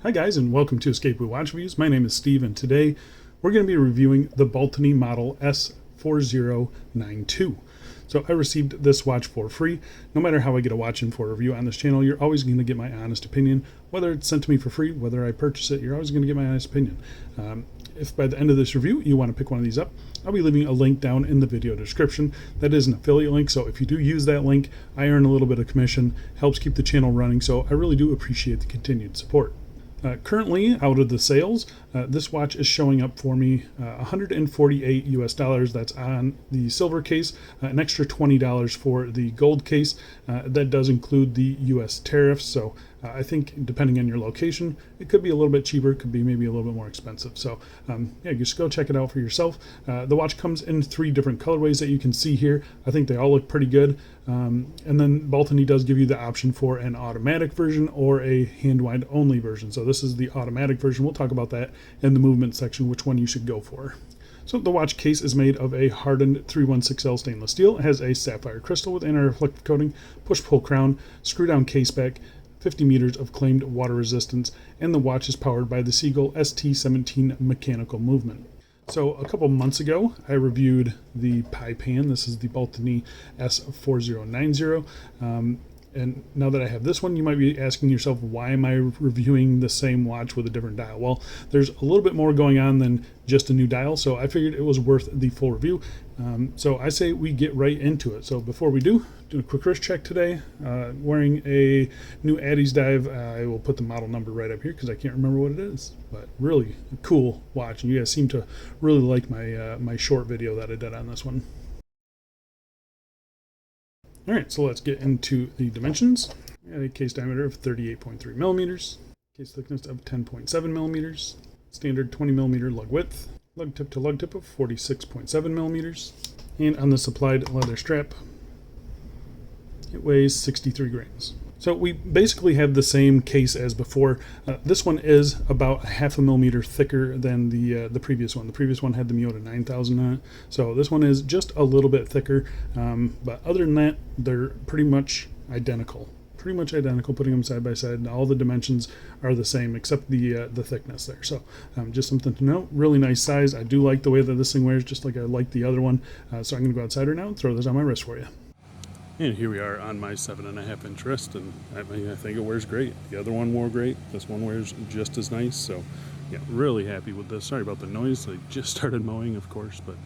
Hi guys, and welcome to Escape with Watch Reviews. My name is Steve, and today we're going to be reviewing the Baltany model S4092. So I received this watch for free. No matter how I get a watch in for a review on this channel, you're always going to get my honest opinion. Whether it's sent to me for free, whether I purchase it, you're always going to get my honest opinion. If by the end of this review you want to pick one of these up, I'll be leaving a link down in the video description. That is an affiliate link, so if you do use that link, I earn a little bit of commission, helps keep the channel running, so I really do appreciate the continued support. Currently, out of the sales, this watch is showing up for me $148 US. That's on the silver case, an extra $20 for the gold case. That does include the US tariffs, so I think depending on your location, it could be a little bit cheaper, could be maybe a little bit more expensive. So yeah, just go check it out for yourself. The watch comes in 3 different colorways that you can see here. I think they all look pretty good. And then Baltany does give you the option for an automatic version or a hand wind only version. So this is the automatic version. We'll talk about that in the movement section, which one you should go for. So the watch case is made of a hardened 316L stainless steel. It has a sapphire crystal with anti-reflective coating, push-pull crown, screw-down case back, 50 meters of claimed water resistance, and the watch is powered by the Seagull ST17 mechanical movement. So a couple months ago, I reviewed the Pi Pan. This is the Baltany S4090. And now that I have this one, you might be asking yourself, why am I reviewing the same watch with a different dial? Well, there's a little bit more going on than just a new dial, so I figured it was worth the full review. So I say we get right into it. So before we do a quick wrist check today. Wearing a new addiesdive. I will put the model number right up here because I can't remember what it is. But really a cool watch, and you guys seem to really like my my short video that I did on this one. All right, so let's get into the dimensions. A case diameter of 38.3 millimeters, case thickness of 10.7 millimeters, standard 20 millimeter lug width, lug tip to lug tip of 46.7 millimeters, and on the supplied leather strap, it weighs 63 grams. So we basically have the same case as before. This one is about 0.5 millimeter thicker than the previous one. The previous one had the Miyota 9000 on it. So this one is just a little bit thicker. But other than that, they're pretty much identical. Pretty much identical, putting them side by side. All the dimensions are the same except the thickness there. So just something to note. Really nice size. I do like the way that this thing wears, just like I like the other one. So I'm going to go outside right now and throw this on my wrist for you. And here we are on my 7.5 inch wrist, and I think it wears great. The other one wore great. This one wears just as nice. So yeah, really happy with this. Sorry about the noise. I just started mowing, of course, but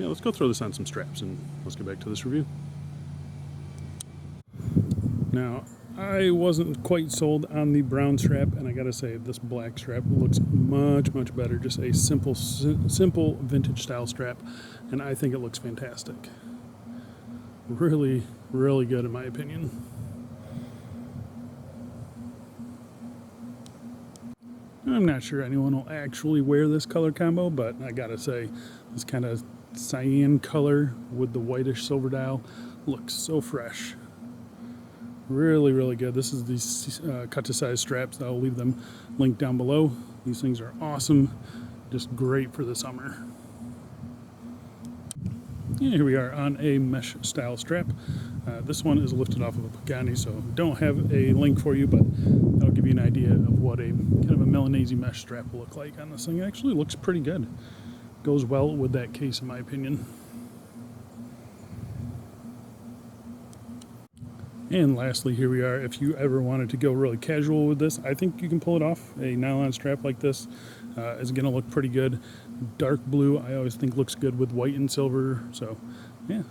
yeah, let's go throw this on some straps and let's get back to this review. Now, I wasn't quite sold on the brown strap, and I gotta say this black strap looks much better. Just a simple vintage style strap, and I think it looks fantastic. Really good in my opinion. I'm not sure anyone will actually wear this color combo, but I gotta say this kind of cyan color with the whitish silver dial looks so fresh. Really good. This is these cut to size straps. I'll leave them linked down below. These things are awesome, just great for the summer. And here we are on a mesh style strap. This one is lifted off of a Pagani, so don't have a link for you, but that'll give you an idea of what a kind of a Milanese mesh strap will look like on this thing. It actually looks pretty good. Goes well with that case in my opinion. And lastly, here we are. If you ever wanted to go really casual with this, I think you can pull it off. A nylon strap like this is going to look pretty good. Dark blue, I always think looks good with white and silver. So, yeah.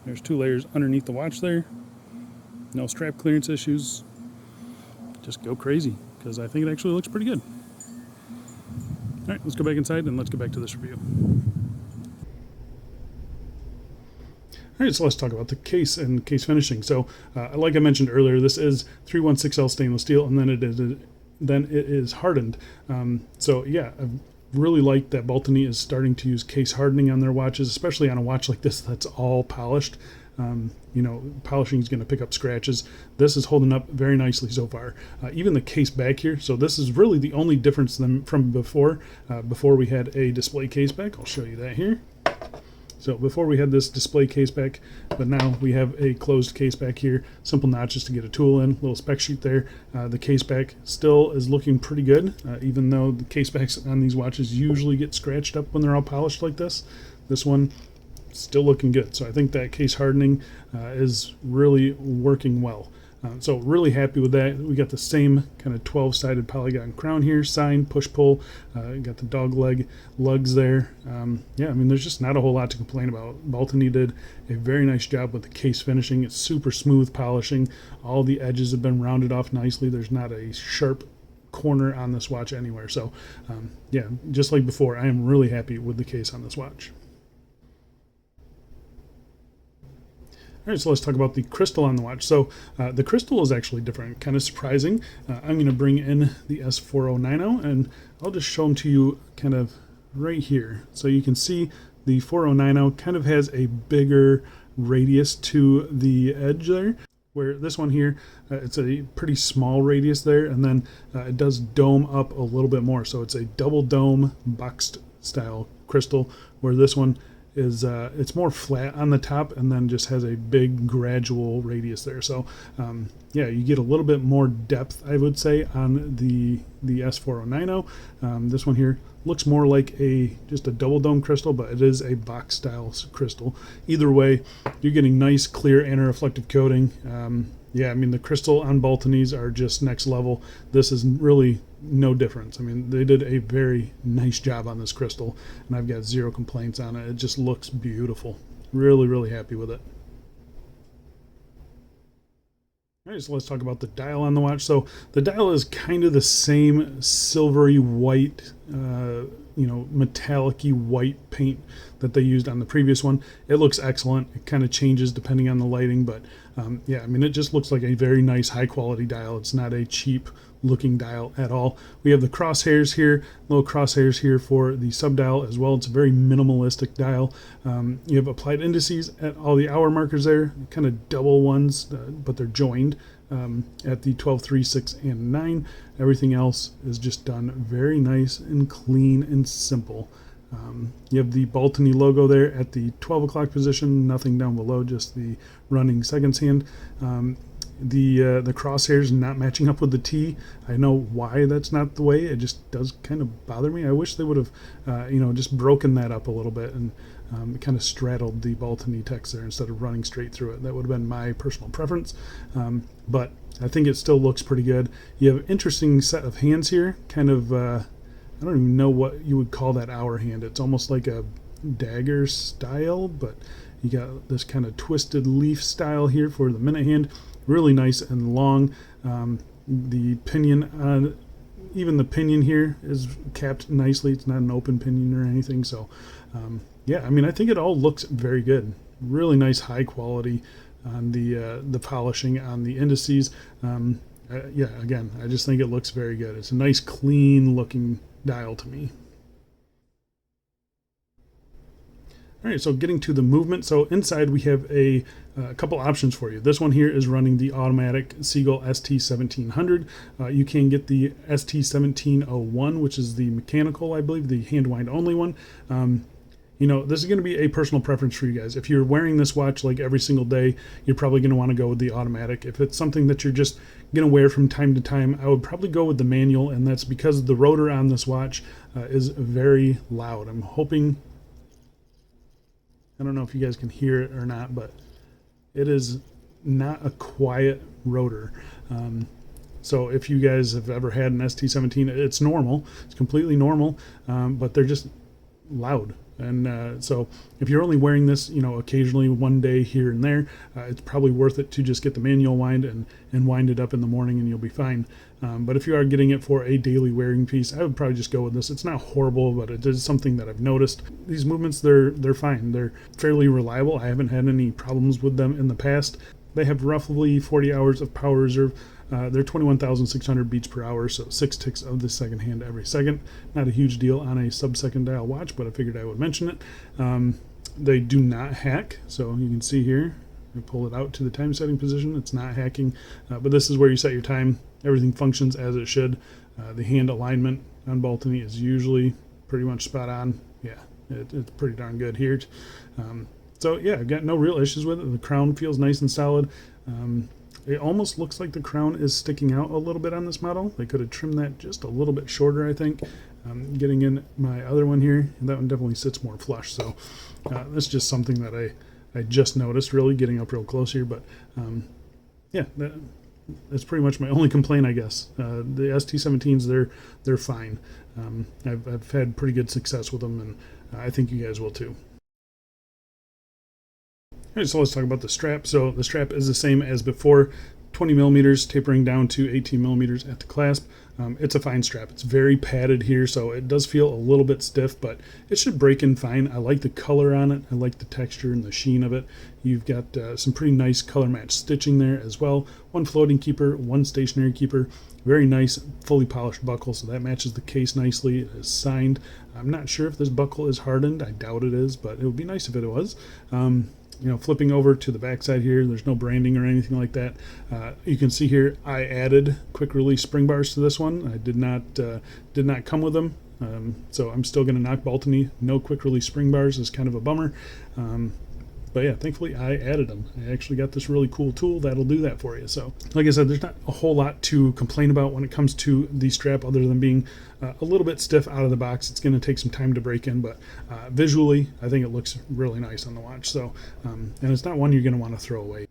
There's 2 layers underneath the watch there. No strap clearance issues. Just go crazy, because I think it actually looks pretty good. All right, let's go back inside and let's get back to this review. All right, so let's talk about the case and case finishing. So, like I mentioned earlier, this is 316L stainless steel, and then it is hardened. So yeah, I really like that Baltany is starting to use case hardening on their watches, especially on a watch like this that's all polished. You know, polishing is going to pick up scratches. This is holding up very nicely so far. Even the case back here. So this is really the only difference from before. Before we had a display case back. I'll show you that here. So before we had this display case back, but now we have a closed case back here. Simple notches to get a tool in, little spec sheet there. The case back still is looking pretty good, even though the case backs on these watches usually get scratched up when they're all polished like this. This one still looking good. So I think that case hardening is really working well. So really happy with that. We got the same kind of 12-sided polygon crown here, sign, push-pull. Got the dog leg lugs there. Yeah, I mean, there's just not a whole lot to complain about. Baltany did a very nice job with the case finishing. It's super smooth polishing. All the edges have been rounded off nicely. There's not a sharp corner on this watch anywhere. So yeah, just like before, I am really happy with the case on this watch. All right, so let's talk about the crystal on the watch. So the crystal is actually different, kind of surprising. I'm going to bring in the S4090, and I'll just show them to you kind of right here. So you can see the 4090 kind of has a bigger radius to the edge there, where this one here, it's a pretty small radius there, and then it does dome up a little bit more. So it's a double dome boxed style crystal, where this one is it's more flat on the top and then just has a big gradual radius there. So yeah, you get a little bit more depth, I would say, on the S4090. This one here looks more like just a double dome crystal, but it is a box style crystal. Either way, you're getting nice clear anti-reflective coating. Yeah, I mean, the crystal on Baltany's are just next level. This is really no difference. I mean, they did a very nice job on this crystal, and I've got zero complaints on it. It just looks beautiful. Really, really happy with it. All right, so let's talk about the dial on the watch. So the dial is kind of the same silvery white, metallic-y white paint that they used on the previous one. It looks excellent. It kind of changes depending on the lighting, but yeah, I mean, it just looks like a very nice, high-quality dial. It's not a cheap-looking dial at all. We have the crosshairs here, little crosshairs here for the sub-dial as well. It's a very minimalistic dial. You have applied indices at all the hour markers there, kind of double ones, but they're joined at the 12, 3, 6, and 9. Everything else is just done very nice and clean and simple. You have the Baltany logo there at the 12 o'clock position, nothing down below, just the running seconds hand. The crosshairs not matching up with the T. I know why that's not the way. It just does kind of bother me. I wish they would have, just broken that up a little bit and kind of straddled the Baltany text there instead of running straight through it. That would have been my personal preference. But I think it still looks pretty good. You have an interesting set of hands here, kind of, I don't even know what you would call that hour hand. It's almost like a dagger style, but you got this kind of twisted leaf style here for the minute hand. Really nice and long. The pinion, even the pinion here is capped nicely. It's not an open pinion or anything. So yeah, I mean, I think it all looks very good. Really nice, high quality on the polishing on the indices. Yeah, again, I just think it looks very good. It's a nice, clean looking dial to me. All right, so getting to the movement. So inside we have a couple options for you. This one here is running the automatic Seagull ST1700. You can get the ST1701, which is the mechanical, I believe, the hand wind only one. This is going to be a personal preference for you guys. If you're wearing this watch like every single day, you're probably going to want to go with the automatic. If it's something that you're just going to wear from time to time, I would probably go with the manual, and that's because the rotor on this watch is very loud. I'm hoping, I don't know if you guys can hear it or not, but it is not a quiet rotor. So if you guys have ever had an ST17, it's normal. It's completely normal, but they're just loud. And so if you're only wearing this, occasionally one day here and there, it's probably worth it to just get the manual wind and wind it up in the morning and you'll be fine. But if you are getting it for a daily wearing piece, I would probably just go with this. It's not horrible, but it is something that I've noticed. These movements, they're fine. They're fairly reliable. I haven't had any problems with them in the past. They have roughly 40 hours of power reserve. They're 21,600 beats per hour, so 6 ticks of the second hand every second. Not a huge deal on a sub-second dial watch, but I figured I would mention it. They do not hack, so you can see here, I pull it out to the time setting position. It's not hacking, but this is where you set your time. Everything functions as it should. The hand alignment on Baltany is usually pretty much spot on. Yeah, it's pretty darn good here. So yeah, I've got no real issues with it. The crown feels nice and solid. It almost looks like the crown is sticking out a little bit on this model. They could have trimmed that just a little bit shorter, I think. Getting in my other one here, that one definitely sits more flush. So that's just something that I just noticed, really, getting up real close here. But yeah, that's pretty much my only complaint, I guess. The ST17s, they're fine. I've had pretty good success with them, and I think you guys will too. All right, so let's talk about the strap. So the strap is the same as before, 20 millimeters, tapering down to 18 millimeters at the clasp. It's a fine strap. It's very padded here, so it does feel a little bit stiff, but it should break in fine. I like the color on it. I like the texture and the sheen of it. You've got some pretty nice color match stitching there as well. One floating keeper, one stationary keeper. Very nice, fully polished buckle, so that matches the case nicely. It is signed. I'm not sure if this buckle is hardened. I doubt it is, but it would be nice if it was. Flipping over to the backside here, there's no branding or anything like that. You can see here I added quick release spring bars to this one. I did not come with them, so I'm still going to knock Baltany. No quick release spring bars is kind of a bummer. But yeah, thankfully I added them. I actually got this really cool tool that'll do that for you. So like I said, there's not a whole lot to complain about when it comes to the strap other than being a little bit stiff out of the box. It's going to take some time to break in, but visually I think it looks really nice on the watch. So and it's not one you're going to want to throw away.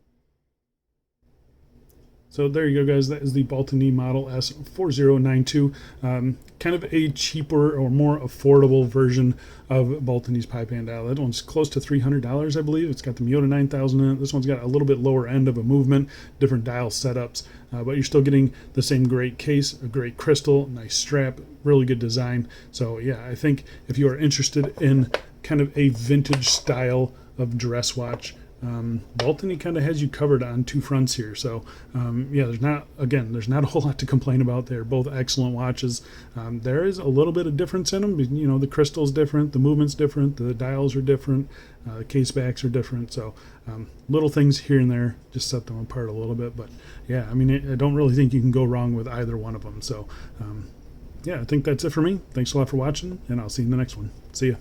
So there you go, guys. That is the Baltany Model S4092. Kind of a cheaper or more affordable version of Baltany's Pi Pan dial. That one's close to $300, I believe. It's got the Miyota 9000 in it. This one's got a little bit lower end of a movement, different dial setups, but you're still getting the same great case, a great crystal, nice strap, really good design. So yeah, I think if you are interested in kind of a vintage style of dress watch, Baltany kind of has you covered on two fronts here. So yeah, there's not a whole lot to complain about. They're both excellent watches. There is a little bit of difference in them. You know, the crystal's different, the movement's different, the dials are different, the case backs are different. So little things here and there just set them apart a little bit. But yeah, I mean, I don't really think you can go wrong with either one of them. So yeah, I think that's it for me. Thanks a lot for watching, and I'll see you in the next one. See ya.